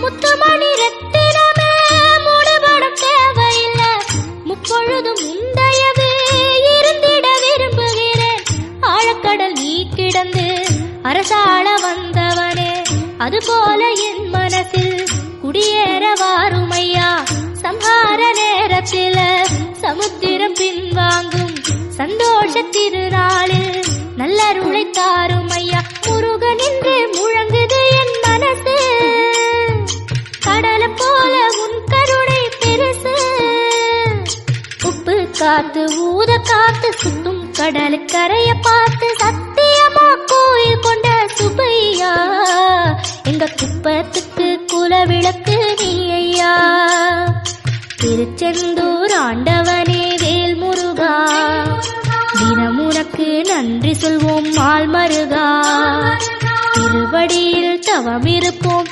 முத்துமணி ரத்தினமே மூடுபட தேவையில்லை, முப்பொழுதும் முந்தையவே இருந்திட விரும்புகிறேன். ஆழக்கடல் நீ கிடந்து அரசாள வந்தவனே, அதுபோல என் மனசில் குடியேற வாருமையா. சம்ஹார நேரத்தில் சமுத்திரம் பின்வாங்கும் சந்தோஷ திருநாளில் நல்லருளை தாரும் ஐயா. முருகன் என்று முழங்குது என் மனசு, கடலை போல உன் கருணை பெருசு. உப்பு காத்து ஊத காத்து சுத்தும் கடலு கரைய பார்த்து சத்தியமா கோயில் கொண்ட சுப்பையா. எங்க குப்பத்துக்கு குலவிளக்கு நீ ஐயா. திருச்செந்தூர் ஆண்டவனே வேல் முருகா, தினம் உனக்கு நன்றி சொல்வோம் மால் மருகா. திருவடியில் தவம் இருப்போம்.